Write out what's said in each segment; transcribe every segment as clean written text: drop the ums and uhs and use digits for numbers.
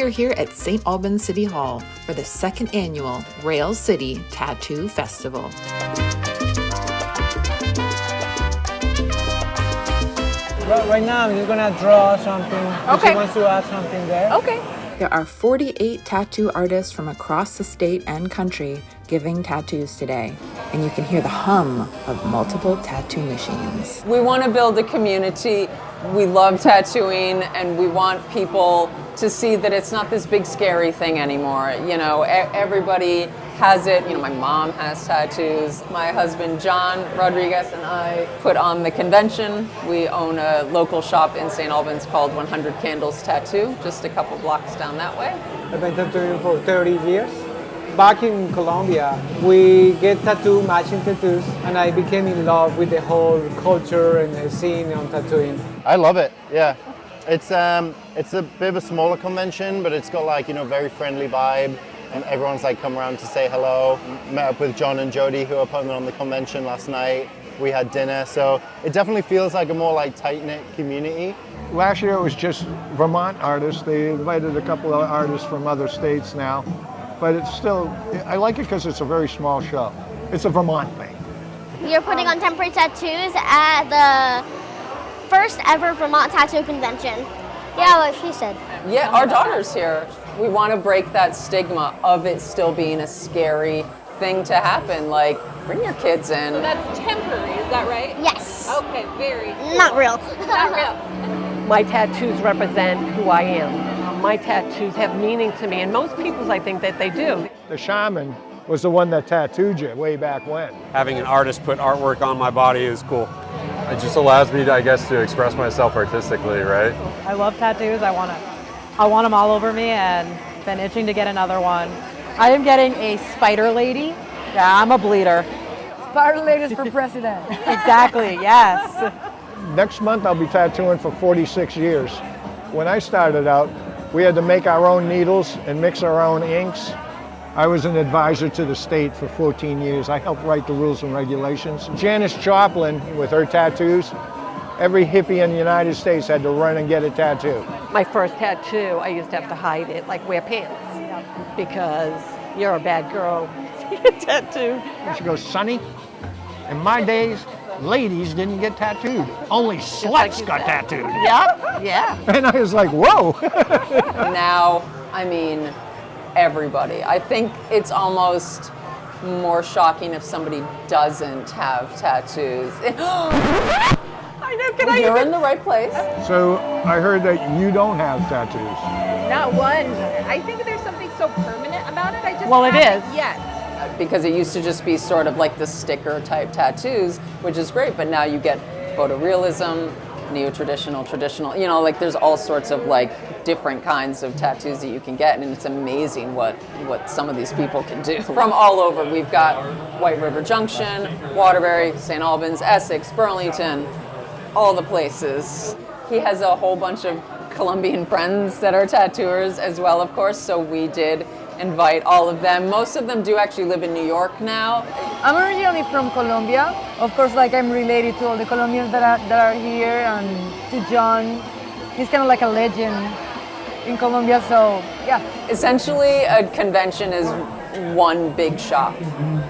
are here at St. Albans City Hall for the second annual Rail City Tattoo Festival. Right now, I'm just gonna draw something. Okay. She wants to add something there. Okay. There are 48 tattoo artists from across the state and country giving tattoos today, and you can hear the hum of multiple tattoo machines. We want to build a community. We love tattooing, and we want people to see that it's not this big scary thing anymore. You know, everybody has it. You know, my mom has tattoos. My husband, Jhon Rodriguez, and I put on the convention. We own a local shop in St. Albans called 100 Candles Tattoo, just a couple blocks down that way. I've been tattooing for 30 years. Back in Colombia, we get matching tattoos, and I became in love with the whole culture and the scene on tattooing. I love it, yeah. It's a bit of a smaller convention, but it's got like, you know, very friendly vibe. And everyone's like come around to say hello. Met up with Jhon and Jodi, who are putting on the convention last night. We had dinner, so it definitely feels like a more like tight-knit community. Last year it was just Vermont artists. They invited a couple of artists from other states now. But it's still, I like it because it's a very small show. It's a Vermont thing. You're putting on temporary tattoos at the first ever Vermont Tattoo Convention. Yeah, what she said. Yeah, our daughter's here. We want to break that stigma of it still being a scary thing to happen. Like, bring your kids in. So that's temporary, is that right? Yes. Okay, very cool. Not real. Not real. My tattoos represent who I am. My tattoos have meaning to me, and most people, I think that they do. The shaman was the one that tattooed you way back when. Having an artist put artwork on my body is cool. It just allows me, I guess, to express myself artistically, right? I love tattoos. I want them all over me, and been itching to get another one. I am getting a spider lady. Yeah, I'm a bleeder. Spider ladies for president. Exactly, yes. Next month I'll be tattooing for 46 years. When I started out, we had to make our own needles and mix our own inks. I was an advisor to the state for 14 years. I helped write the rules and regulations. Janis Joplin, with her tattoos, every hippie in the United States had to run and get a tattoo. My first tattoo, I used to have to hide it, like wear pants, because you're a bad girl. You get tattooed. And she goes, Sonny, in my days, ladies didn't get tattooed. Only sluts got tattooed. Yep, yeah. And I was like, whoa. Now, I mean, everybody. I think it's almost more shocking if somebody doesn't have tattoos. I know, You're in the right place. So I heard that you don't have tattoos. Not one. I think there's something so permanent about it. I just Well, it haven't is. yet. Because it used to just be sort of like the sticker type tattoos, which is great, but now you get photorealism, neo-traditional, traditional, you know, like there's all sorts of like different kinds of tattoos that you can get, and it's amazing what some of these people can do. From all over, we've got White River Junction, Waterbury, St. Albans, Essex, Burlington, all the places. He has a whole bunch of Colombian friends that are tattooers as well, of course, so we did invite all of them. Most of them do actually live in New York now. I'm originally from Colombia. Of course, like I'm related to all the Colombians that are here, and to Jhon. He's kind of like a legend in Colombia, so yeah. Essentially, a convention is one big shop.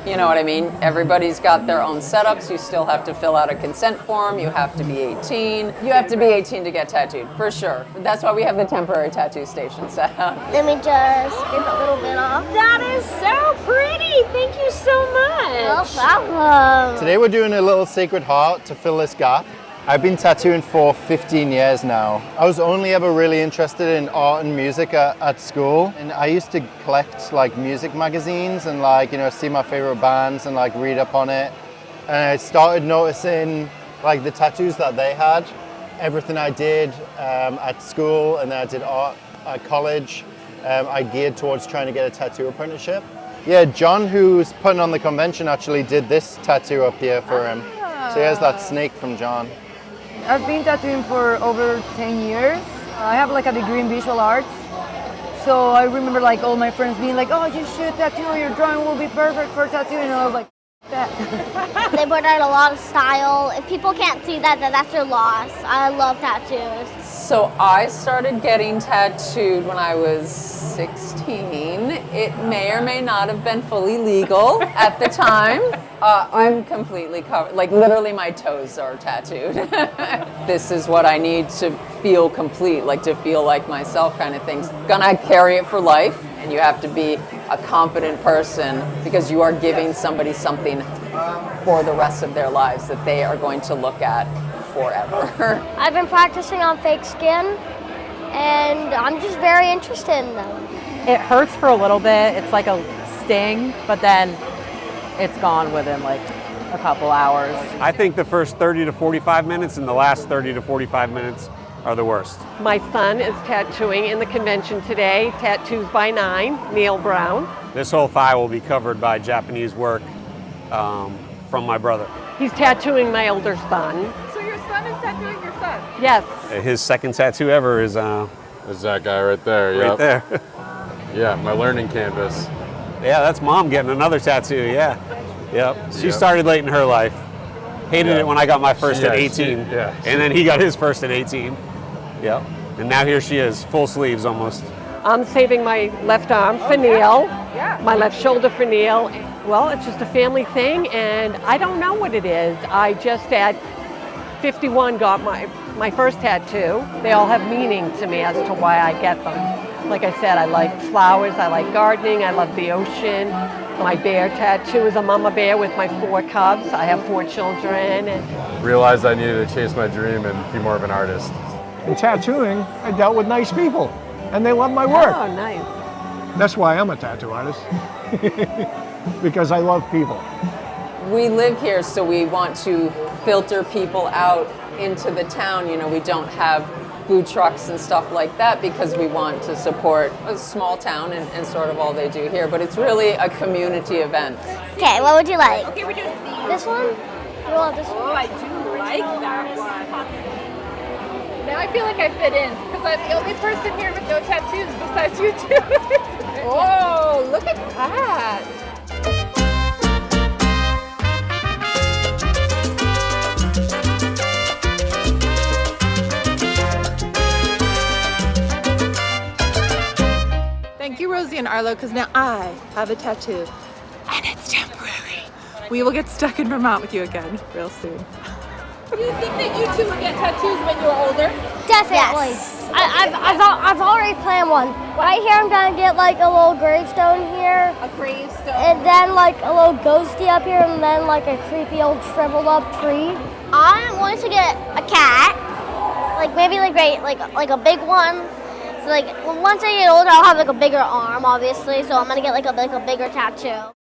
You know what I mean? Everybody's got their own setups. You still have to fill out a consent form. You have to be 18. You have to be 18 to get tattooed, for sure. That's why we have the temporary tattoo station set up. Let me just get a little bit off. That is so pretty. Thank you so No much. problem. Today we're doing a little Sacred Heart to fill this gap. I've been tattooing for 15 years now. I was only ever really interested in art and music at school, and I used to collect like music magazines and like, you know, see my favorite bands and like read up on it. And I started noticing like the tattoos that they had, everything I did at school, and then I did art at college. I geared towards trying to get a tattoo apprenticeship. Yeah, Jhon, who's putting on the convention, actually did this tattoo up here for him. So he has that snake from Jhon. I've been tattooing for over 10 years. I have like a degree in visual arts. So I remember like all my friends being like, oh, you should tattoo, your drawing will be perfect for tattooing. And I was like, They brought out a lot of style. If people can't see that, then that's their loss. I love tattoos. So I started getting tattooed when I was 16. It may or may not have been fully legal at the time. I'm completely covered, like literally my toes are tattooed. This is what I need to feel complete, like to feel like myself kind of things. Gonna carry it for life, and you have to be a confident person because you are giving somebody something for the rest of their lives that they are going to look at forever. I've been practicing on fake skin, and I'm just very interested in them. It hurts for a little bit. It's like a sting, but then it's gone within like a couple hours. I think the first 30 to 45 minutes and the last 30 to 45 minutes are the worst. My son is tattooing in the convention today, Tattoos by 9, Neil Brown. This whole thigh will be covered by Japanese work from my brother. He's tattooing my older son. So your son is tattooing your son? Yes. His second tattoo ever is that guy right there. right there. Yeah, my learning canvas. Yeah, that's mom getting another tattoo, yeah. Yep. She Yep. started late in her life. Hated Yeah. it when I got my first at 18. Yeah. And then he got his first at 18. Yep. And now here she is, full sleeves almost. I'm saving my left arm for Neil, my left shoulder for Neil. Well, it's just a family thing, and I don't know what it is. I just at 51 got my first tattoo. They all have meaning to me as to why I get them. Like I said, I like flowers, I like gardening, I love the ocean. My bear tattoo is a mama bear with my 4 cubs. I have 4 children. And Realized I needed to chase my dream and be more of an artist. In tattooing, I dealt with nice people, and they loved my work. oh, nice. That's why I'm a tattoo artist, because I love people. We live here, so we want to filter people out into the town. You know, we don't have food trucks and stuff like that because we want to support a small town and sort of all they do here. But it's really a community event. Okay, what would you like? Okay, we're doing these. This one? You want this one? Oh, I do like that one. Now I feel like I fit in because I'm the only person here with no tattoos besides you two. Oh, look at that. Thank you, Rosie and Arlo, because now I have a tattoo, and it's temporary. We will get stuck in Vermont with you again real soon. Do you think that you two would get tattoos when you're older? Definitely. Yes. I've already planned one. Right here, I'm gonna get like a little gravestone here, A gravestone. and then like a little ghosty up here, and then like a creepy old shriveled up tree. I want to get a cat, like maybe like a big one. So like once I get older, I'll have like a bigger arm, obviously. So I'm gonna get like a bigger tattoo.